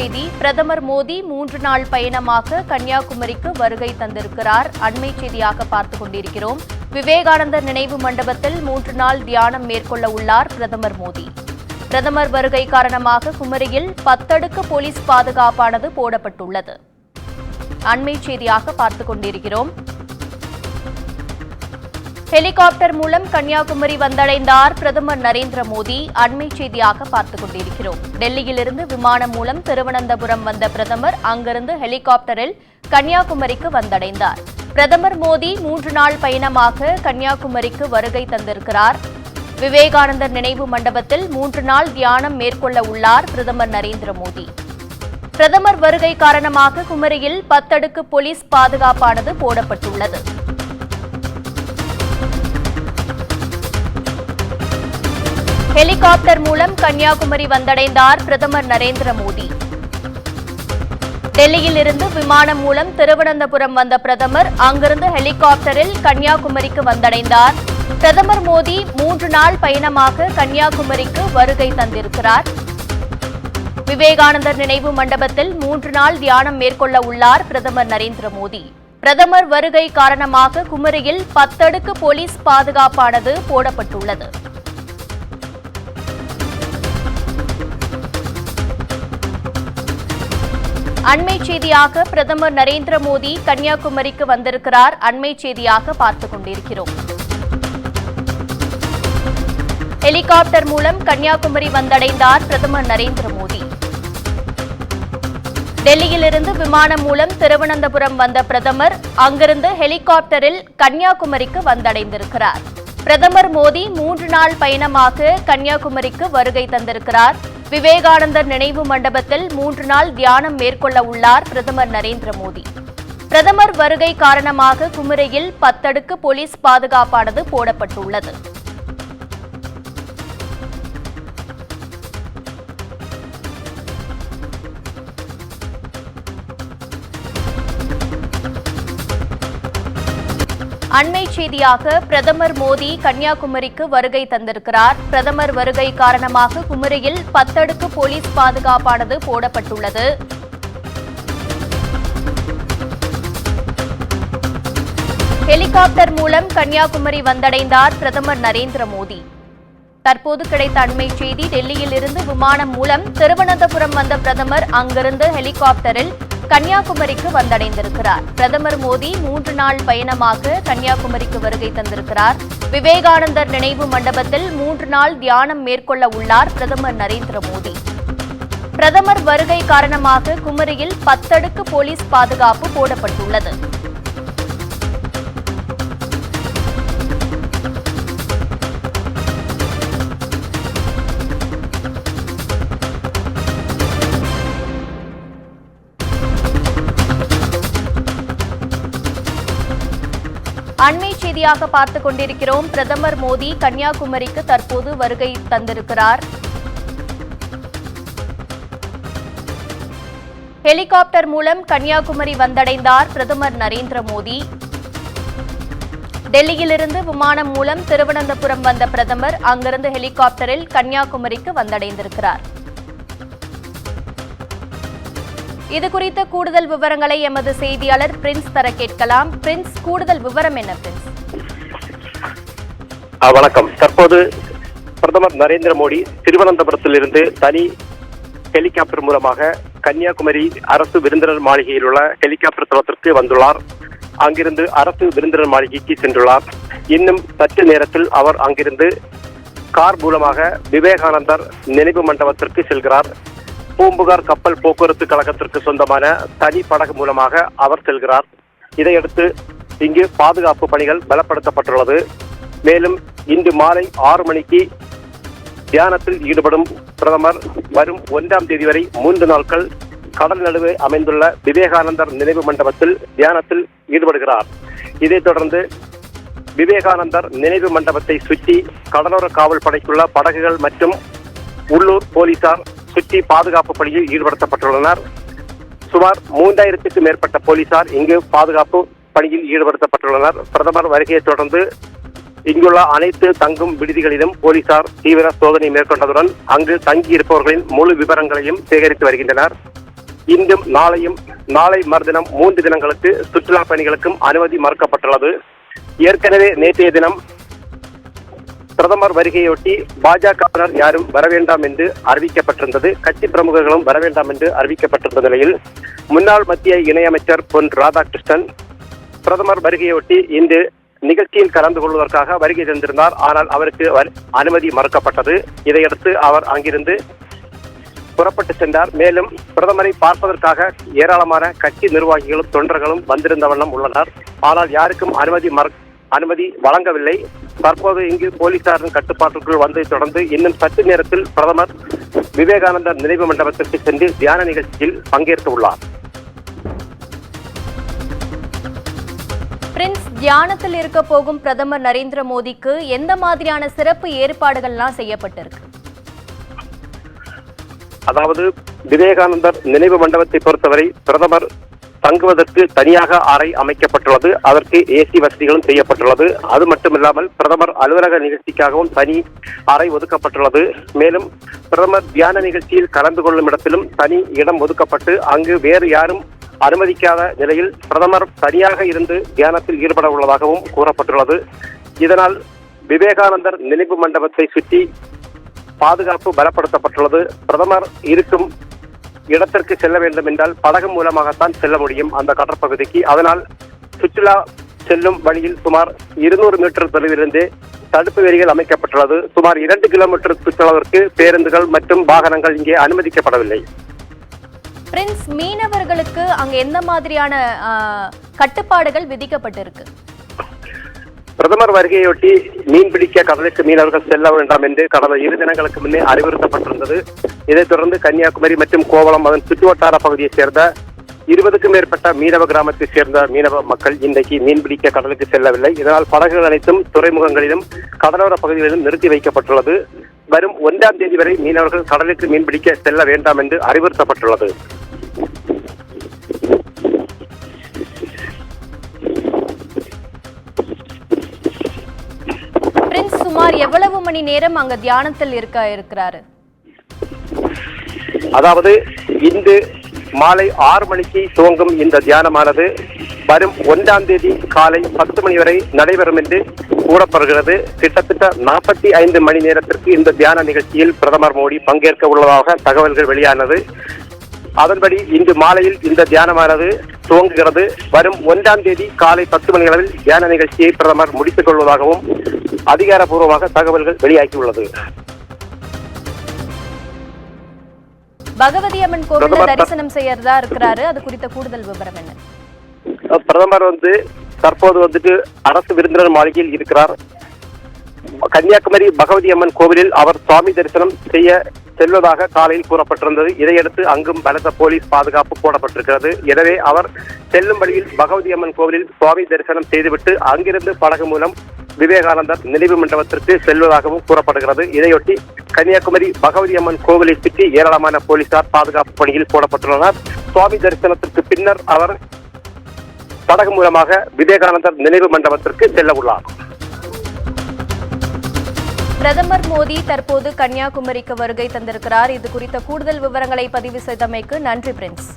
செய்தி. பிரதமர் மோடி 3 நாள் பயணமாக கன்னியாகுமரிக்கு வருகை தந்திருக்கிறார். அண்மை செய்தியாக பார்த்துக் கொண்டிருக்கிறோம். விவேகானந்தர் நினைவு மண்டபத்தில் 3 நாள் தியானம் மேற்கொள்ள உள்ளார் பிரதமர் மோடி. பிரதமர் வருகை காரணமாக குமரியில் 10 அடுக்கு போலீஸ் பாதுகாப்பானது போடப்பட்டுள்ளது. அண்மை செய்தியாக பார்த்துக் கொண்டிருக்கிறோம். ஹெலிகாப்டர் மூலம் கன்னியாகுமரி வந்தடைந்தார் பிரதமர் நரேந்திர மோடி. அண்மை செய்தியாக பார்த்துக் கொண்டிருக்கிறோம். டெல்லியிலிருந்து விமானம் மூலம் திருவனந்தபுரம் வந்த பிரதமர் அங்கிருந்து ஹெலிகாப்டரில் கன்னியாகுமரிக்கு வந்தடைந்தார். பிரதமர் மோடி 3 நாள் பயணமாக கன்னியாகுமரிக்கு வருகை தந்திருக்கிறார். விவேகானந்தர் நினைவு மண்டபத்தில் 3 நாள் தியானம் மேற்கொள்ள உள்ளார் பிரதமர் நரேந்திர மோடி. பிரதமர் வருகை காரணமாக குமரியில் 10 அடுக்கு போலீஸ் பாதுகாப்பானது போடப்பட்டுள்ளது. ஹெலிகாப்டர் மூலம் கன்னியாகுமரி வந்தடைந்தார் பிரதமர் நரேந்திர மோடி. டெல்லியில் இருந்து விமானம் மூலம் திருவனந்தபுரம் வந்த பிரதமர் அங்கிருந்து ஹெலிகாப்டரில் கன்னியாகுமரிக்கு வந்தடைந்தார். பிரதமர் மோடி 3 நாள் பயணமாக கன்னியாகுமரிக்கு வருகை தந்திருக்கிறார். விவேகானந்தர் நினைவு மண்டபத்தில் 3 நாள் தியானம் மேற்கொள்ள உள்ளார் பிரதமர் நரேந்திர மோடி. பிரதமர் வருகை காரணமாக குமரியில் 10 அடுக்கு போலீஸ் பாதுகாப்பானது போடப்பட்டுள்ளது. அண்மை செய்தியாக பிரதமர் நரேந்திர மோடி கன்னியாகுமரிக்கு வந்திருக்கிறார். அண்மை செய்தியாக பார்த்துக் கொண்டிருக்கிறோம். ஹெலிகாப்டர் மூலம் கன்னியாகுமரி வந்தடைந்தார் பிரதமர் நரேந்திர மோடி. டெல்லியிலிருந்து விமானம் மூலம் திருவனந்தபுரம் வந்த பிரதமர் அங்கிருந்து ஹெலிகாப்டரில் கன்னியாகுமரிக்கு வந்தடைந்திருக்கிறார். பிரதமர் மோடி 3 நாள் பயணமாக கன்னியாகுமரிக்கு வருகை தந்திருக்கிறார். விவேகானந்தர் நினைவு மண்டபத்தில் 3 நாள் தியானம் மேற்கொள்ள உள்ளார் பிரதமர் நரேந்திர மோடி. பிரதமர் வருகை காரணமாக குமரியில் 10 அடுக்கு போலீஸ் பாதுகாப்பானது போடப்பட்டுள்ளது. அண்மை செய்தியாக பிரதமர் மோடி கன்னியாகுமரிக்கு வருகை தந்திருக்கிறார். பிரதமர் வருகை காரணமாக குமரியில் 10 அடுக்கு போலீஸ் பாதுகாப்பானது போடப்பட்டுள்ளது. ஹெலிகாப்டர் மூலம் கன்னியாகுமரி வந்தடைந்தார் பிரதமர் நரேந்திர மோடி. தற்போது கிடைத்த அண்மை செய்தி. டெல்லியில் இருந்து விமானம் மூலம் திருவனந்தபுரம் வந்த பிரதமர் அங்கிருந்து ஹெலிகாப்டரில் கன்னியாகுமரிக்கு வந்தடைந்திருக்கிறார். பிரதமர் மோடி 3 நாள் பயணமாக கன்னியாகுமரிக்கு வருகை தந்திருக்கிறார். விவேகானந்தர் நினைவு மண்டபத்தில் 3 நாள் தியானம் மேற்கொள்ள உள்ளார் பிரதமர் நரேந்திர மோடி. பிரதமர் வருகை காரணமாக குமரியில் 10 அடுக்கு போலீஸ் பாதுகாப்பு போடப்பட்டுள்ளது. அண்மை செய்தியாக பார்த்துக் கொண்டிருக்கிறோம். பிரதமர் மோடி கன்னியாகுமரிக்கு தற்போது வருகை தந்திருக்கிறார். ஹெலிகாப்டர் மூலம் கன்னியாகுமரி வந்தடைந்தார் பிரதமர் நரேந்திர மோடி. டெல்லியிலிருந்து விமானம் மூலம் திருவனந்தபுரம் வந்த பிரதமர் அங்கிருந்து ஹெலிகாப்டரில் கன்னியாகுமரிக்கு வந்தடைந்திருக்கிறார். இது குறித்த கூடுதல் விவரங்களை எமது செய்தியாளர் பிரின்ஸ் தர கேட்கலாம். பிரின்ஸ், கூடுதல் விவரம் என்ன பிரின்ஸ்? வணக்கம். தற்போது பிரதமர் நரேந்திர மோடி திருவனந்தபுரத்திலிருந்து தனி ஹெலிகாப்டர் மூலமாக கன்னியாகுமரி அரசு விருந்தினர் மாளிகையில் உள்ள ஹெலிகாப்டர் தளத்திற்கு வந்துள்ளார். அங்கிருந்து அரசு விருந்தினர் மாளிகைக்கு சென்றுள்ளார். இன்னும் சற்று நேரத்தில் அவர் அங்கிருந்து கார் மூலமாக விவேகானந்தர் நினைவு மண்டபத்திற்கு செல்கிறார். பூம்புகார் கப்பல் போக்குவரத்து கழகத்திற்கு சொந்தமான தனி படகு மூலமாக அவர் செல்கிறார். இதையடுத்து இங்கு பாதுகாப்பு பணிகள் பலப்படுத்தப்பட்டுள்ளது. மேலும் இன்று மாலை 6 மணிக்கு தியானத்தில் ஈடுபடும் பிரதமர் வரும் 1ஆம் தேதி வரை 3 நாட்கள் கடல் நடுவே அமைந்துள்ள விவேகானந்தர் நினைவு மண்டபத்தில் தியானத்தில் ஈடுபடுகிறார். இதைத் தொடர்ந்து விவேகானந்தர் நினைவு மண்டபத்தை சுற்றி கடலோர காவல் படைக்குள்ள படகுகள் மற்றும் உள்ளூர் போலீசார் சுற்றி பாதுகாப்பு பணியில் ஈடுபடுத்தப்பட்டுள்ளனர். சுமார் 3000க்கும் மேற்பட்ட போலீசார் இங்கு பாதுகாப்பு பணியில் ஈடுபடுத்தப்பட்டுள்ளனர். பிரதமர் வருகையை தொடர்ந்து இங்குள்ள அனைத்து தங்கும் விடுதிகளிலும் போலீசார் தீவிர சோதனை மேற்கொண்டதுடன் அங்கு தங்கியிருப்பவர்களின் முழு விவரங்களையும் சேகரித்து வருகின்றனர். இன்றும் நாளை மறுதினம் 3 தினங்களுக்கு சுற்றுலா பயணிகளுக்கும் அனுமதி மறுக்கப்பட்டுள்ளது. ஏற்கனவே நேற்றைய தினம் பிரதமர் வருகையொட்டி பாஜகவினர் யாரும் வரவேண்டாம் என்று அறிவிக்கப்பட்டிருந்தது. கட்சி பிரமுகர்களும் வரவேண்டாம் என்று அறிவிக்கப்பட்டிருந்த நிலையில் முன்னாள் மத்திய இணையமைச்சர் பொன் ராதாகிருஷ்ணன் பிரதமர் வருகையொட்டி இன்று நிகழ்ச்சியில் கலந்து கொள்வதற்காக வருகை தந்திருந்தார். ஆனால் அவருக்கு அனுமதி மறுக்கப்பட்டது. இதையடுத்து அவர் அங்கிருந்து புறப்பட்டு சென்றார். மேலும் பிரதமரை பார்ப்பதற்காக ஏராளமான கட்சி நிர்வாகிகளும் தொண்டர்களும் வந்திருந்த வண்ணம் உள்ளனர். ஆனால் யாருக்கும் அனுமதி வழங்கவில்லை. தற்போது இங்கு போலீசாரின் கட்டுப்பாட்டுக்குள் வந்ததை தொடர்ந்து இன்னும் சற்று நேரத்தில் பிரதமர் விவேகானந்தர் நினைவு மண்டபத்திற்கு சென்று தியான நிகழ்ச்சியில் பங்கேற்க உள்ளார். பிரின்ஸ், தியானத்தில் இருக்க போகும் பிரதமர் நரேந்திர மோடிக்கு எந்த மாதிரியான சிறப்பு ஏற்பாடுகள்லாம் செய்யப்பட்டிருக்கு? அதாவது விவேகானந்தர் நினைவு மண்டபத்தை பொறுத்தவரை பிரதமர் தங்குவதற்கு தனியாக அறை அமைக்கப்பட்டுள்ளது. அதற்கு ஏசி வசதிகளும் செய்யப்பட்டுள்ளது. அது மட்டுமில்லாமல் பிரதமர் அலுவலக நிகழ்ச்சிக்காகவும் தனி அறை ஒதுக்கப்பட்டுள்ளது. மேலும் பிரதமர் தியான நிகழ்ச்சியில் கலந்து கொள்ளும் இடத்திலும் தனி இடம் ஒதுக்கப்பட்டு அங்கு வேறு யாரும் அனுமதிக்காத நிலையில் பிரதமர் தனியாக இருந்து தியானத்தில் ஈடுபட உள்ளதாகவும் கூறப்பட்டுள்ளது. இதனால் விவேகானந்தர் நினைவு மண்டபத்தை சுற்றி பாதுகாப்பு பலப்படுத்தப்பட்டுள்ளது. பிரதமர் இருக்கும் இடத்திற்கு செல்ல வேண்டும் என்றால் படகு மூலமாகத்தான் செல்ல முடியும் அந்த கடற்பகுதிக்கு. அதனால் சுற்றுலா செல்லும் வழியில் சுமார் 200 மீட்டர் தொலைவிலிருந்து தடுப்பு வேலிகள் அமைக்கப்பட்டுள்ளது. சுமார் 2 கிலோமீட்டர் சுற்றளவிற்கு பேருந்துகள் மற்றும் வாகனங்கள் இங்கே அனுமதிக்கப்படவில்லை. பிரின்ஸ், மீனவர்களுக்கு அங்க எந்த மாதிரியான கட்டுப்பாடுகள் விதிக்கப்பட்டிருக்கு? பிரதமர் வருகையொட்டி மீன்பிடிக்க கடலுக்கு மீனவர்கள் செல்ல வேண்டாம் என்று கடந்த 2 தினங்களுக்கு முன்னே அறிவுறுத்தப்பட்டிருந்தது. இதைத் தொடர்ந்து கன்னியாகுமரி மற்றும் கோவளம் அதன் சுற்றுவட்டார பகுதியைச் சேர்ந்த 20க்கும் மேற்பட்ட மீனவ கிராமத்தைச் சேர்ந்த மீனவ மக்கள் இன்றைக்கு மீன்பிடிக்க கடலுக்கு செல்லவில்லை. இதனால் படகுகள் அனைத்தும் துறைமுகங்களிலும் கடலோர பகுதிகளிலும் நிறுத்தி வைக்கப்பட்டுள்ளது. வரும் 1ஆம் தேதி வரை மீனவர்கள் கடலுக்கு மீன்பிடிக்க செல்ல வேண்டாம் என்று அறிவுறுத்தப்பட்டுள்ளது. பிரின்ஸ், சுமார் எவ்வளவு மணி நேரம் அங்க தியானத்தில் இருக்கிறாரு? அதாவது இன்று மாலை 6 மணிக்கு துவங்கும் இந்த தியானமானது வரும் 1ஆம் தேதி காலை 10 மணி வரை நடைபெறும் என்று கூறப்படுகிறது. கிட்டத்தட்ட 45 மணி நேரத்திற்கு இந்த தியான நிகழ்ச்சியில் பிரதமர் மோடி பங்கேற்க உள்ளதாக தகவல்கள் வெளியானது. அதன்படி இன்று மாலையில் இந்த தியானமானது துவங்குகிறது. வரும் 1ஆம் தேதி காலை 10 மணி அளவில் தியான நிகழ்ச்சியை பிரதமர் முடித்துக் கொள்வதாகவும் அதிகாரப்பூர்வமாக தகவல்கள் வெளியாகியுள்ளது. பகவதி அம்மன் கோவில்ல தரிசனம் செய்யறதா இருக்கிறாரு. அது குறித்த கூடுதல் விவரம் என்ன? பிரதமர் தற்போது அரசு விருந்தினர் மாளிகையில் இருக்கிறார். கன்னியாகுமரி பகவதி அம்மன் கோவிலில் அவர் சுவாமி தரிசனம் செய்ய செல்வதாக காலையில் கூறப்பட்டிருந்தது. இதையடுத்து அங்கும் பலத்த போலீஸ் பாதுகாப்பு போடப்பட்டிருக்கிறது. எனவே அவர் செல்லும் வழியில் பகவதி அம்மன் கோவிலில் சுவாமி தரிசனம் செய்துவிட்டு அங்கிருந்து படகு மூலம் விவேகானந்தர் நினைவு மண்டபத்திற்கு செல்வதாகவும் கூறப்படுகிறது. இதையொட்டி கன்னியாகுமரி பகவதி அம்மன் கோவிலை சுற்றி ஏராளமான போலீசார் பாதுகாப்பு பணியில் போடப்பட்டுள்ளனர். சுவாமி தரிசனத்திற்கு பின்னர் அவர் படகு மூலமாக விவேகானந்தர் நினைவு மண்டபத்திற்கு செல்ல உள்ளார். பிரதமர் மோடி தற்போது கன்னியாகுமரிக்கு வருகை தந்திருக்கிறார். இது குறித்த கூடுதல் விவரங்களை பதிவு செய்தமைக்கு நன்றி பிரின்ஸ்.